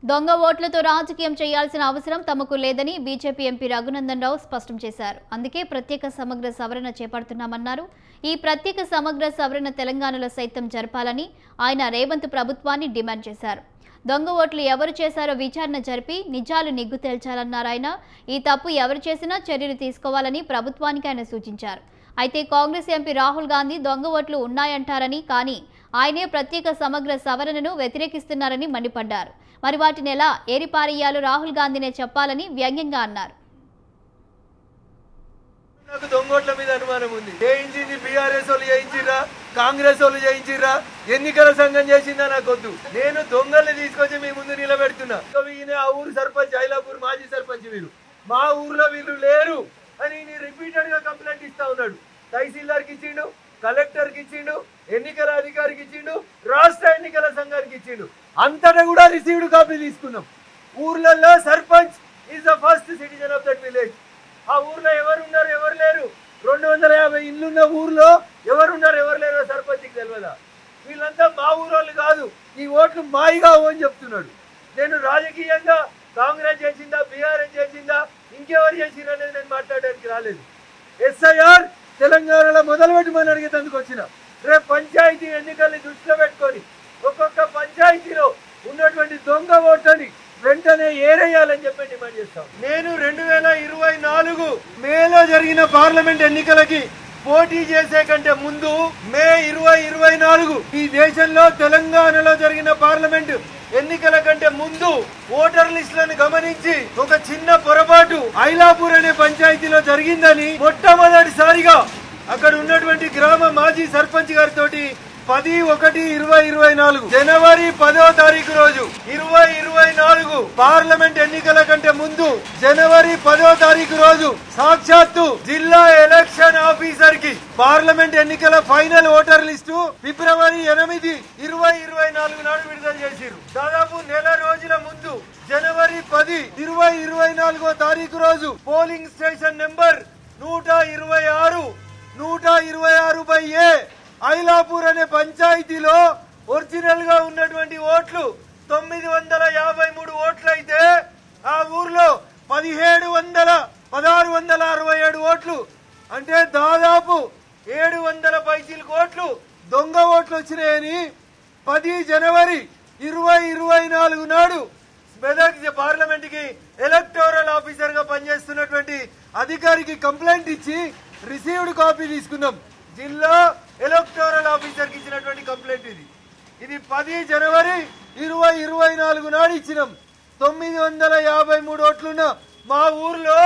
దొంగ ఓట్లతో రాజకీయం చేయాల్సిన అవసరం తమకు లేదని బీజేపీ ఎంపీ రఘునందన్ రావు స్పష్టం చేశారు. అందుకే ప్రత్యేక సమగ్ర సవరణ చేపడుతున్నామన్నారు. ఈ ప్రత్యేక సమగ్ర సవరణ తెలంగాణలో సైతం జరపాలని ఆయన రేవంత్ ప్రభుత్వాన్ని డిమాండ్ చేశారు. దొంగ ఓట్లు ఎవరు చేశారో విచారణ జరిపి నిజాలు నిగ్గు తేల్చాలన్నారు ఆయన. ఈ తప్పు ఎవరు చేసినా చర్యలు తీసుకోవాలని ప్రభుత్వానికి ఆయన సూచించారు. అయితే కాంగ్రెస్ ఎంపీ రాహుల్ గాంధీ దొంగ ఓట్లు ఉన్నాయంటారని, కానీ ఆయనే ప్రత్యేక సమగ్ర సవరణను వ్యతిరేకిస్తున్నారని మండిపడ్డారు. మరి వాటిని ఎలా ఏరిపారేయాలో రాహుల్ గాంధీనే చెప్పాలని వ్యంగ్యంగా అన్నారు. నాకు దొంగోట్ల మీద అనుమానం ఉంది. చేయించింది బీఆర్ఎస్ వాళ్ళు చేయించిర్రా, కాంగ్రెస్ వాళ్ళు చేయించిర్రా, ఎన్నికల సంఘం చేసిందా నాకు వద్దు. నేను దొంగల్ని తీసుకొచ్చి మీ ముందు నిలబెడుతున్నా. ఆ ఊరు సర్పంచ్, ఐలాపూర్ మాజీ సర్పంచ్ వీళ్ళు, మా ఊర్లో వీళ్ళు లేరు అని రిపీటెడ్ గా కంప్లైంట్ ఇస్తా ఉన్నాడు. తహసీల్దార్కి ఇచ్చిండు, కలెక్టర్కి ఇచ్చిండు, ఎన్నికల అధికారికి ఇచ్చిండు, రాష్ట్ర ఎన్నికల సంఘానికి ఇచ్చిండు. అంతటా కూడా రిసీవ్డ్ కాపీ తీసుకున్నాం. ఊర్లలో sarpanch is the first citizen of that village. ఆ ఊర్లో ఎవరున్నారు ఎవరు లేరు, 250 ఇల్లున్న ఊర్లో ఎవరున్నారు ఎవరు లేరు సర్పంచ్కి తెలియదా? వీళ్ళంతా మా ఊరోళ్ళు కాదు, ఈ ఓట్లు మాయి కావు అని చెప్తున్నాడు. నేను రాజకీయంగా కాంగ్రెస్ చేసిందా, బీఆర్ఎస్ చేసిందా, ఇంకెవరు చేసిందా అనేది నేను మాట్లాడడానికి రాలేదు. ఎస్ఐఆర్ తెలంగాణలో మొదలుపెట్టమని అడిగేందుకు వచ్చిన. రేపు పంచాయతీ ఎన్నికల్ని దృష్టిలో పెట్టుకొని ఒక్కొక్క పంచాయతీలో ఉన్నటువంటి దొంగ ఓట్లని వెంటనే ఏరేయాలని చెప్పి డిమాండ్ చేస్తాం. నేను 2024 మేలో జరిగిన పార్లమెంట్ ఎన్నికలకి పోటీ చేసే కంటే ముందు మే 2024 ఈ దేశంలో తెలంగాణలో జరిగిన పార్లమెంట్ ఎన్నికల కంటే ముందు ఓటర్ లిస్టులను గమనించి ఒక చిన్న పొరపాటు ఐలాపూర్ అనే పంచాయతీలో జరిగిందని మొట్టమొదటిసారిగా అక్కడ ఉన్నటువంటి గ్రామ మాజీ సర్పంచ్ గారితో 10/1/2024 జనవరి 10వ తారీఖు రోజు 2024 పార్లమెంట్ ఎన్నికల కంటే ముందు జనవరి 10వ తారీఖు రోజు సాక్షాత్తు జిల్లా ఎలక్షన్ ఆఫీసర్ కి పార్లమెంట్ ఎన్నికల ఫైనల్ ఓటర్ లిస్టు ఫిబ్రవరి 8, 2024 నాడు విడుదల చేశారు. దాదాపు నెల రోజుల ముందు జనవరి 10, 2024వ తారీఖు రోజు polling station number 126/A Ailapur అనే పంచాయతీలో ఒరిజినల్ గా ఉన్నటువంటి ఓట్లు 953 ఓట్లు అయితే ఆ ఊర్లో 1667 ఓట్లు, అంటే దాదాపు 700 పైసలు ఓట్లు దొంగ ఓట్లు వచ్చినాయని 10 జనవరి 2024 నాడు మెదక్ పార్లమెంట్ కి ఎలక్టోరల్ ఆఫీసర్ గా పనిచేస్తున్నటువంటి అధికారికి కంప్లైంట్ ఇచ్చి రిసీవ్డ్ కాపీ తీసుకున్నాం. జిల్లా ఎలక్టోరల్ ఆఫీసర్ కి ఇచ్చినటువంటి కంప్లైంట్ ఇది 10 జనవరి 2024 నాడు ఇచ్చినాం. 953 ఓట్లున్న మా ఊర్లో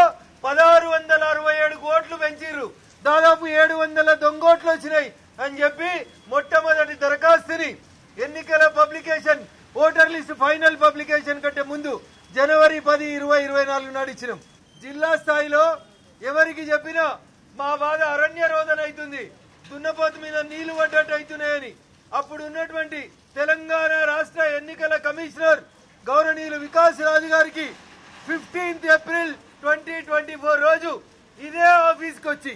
1667 ఓట్లు పెంచిర్రు, దాదాపు 700 దొంగోట్లు వచ్చినాయి అని చెప్పి మొట్టమొదటి దరఖాస్తుని ఎన్నికల publication voter list final publication కంటే ముందు జనవరి 10, 2024 నాడు ఇచ్చినాం. జిల్లా స్థాయిలో ఎవరికి చెప్పినా మా బాధ అరణ్య రోదన అవుతుంది, దున్నపోతు మీద నీళ్లు పడ్డట్టు అవుతున్నాయని అప్పుడు ఉన్నటువంటి తెలంగాణ రాష్ట్ర ఎన్నికల కమిషనర్ గౌరవనీయులు వికాస్ రాజు గారికి 15 ఏప్రిల్ 2024 రోజు ఇదే ఆఫీస్కి వచ్చి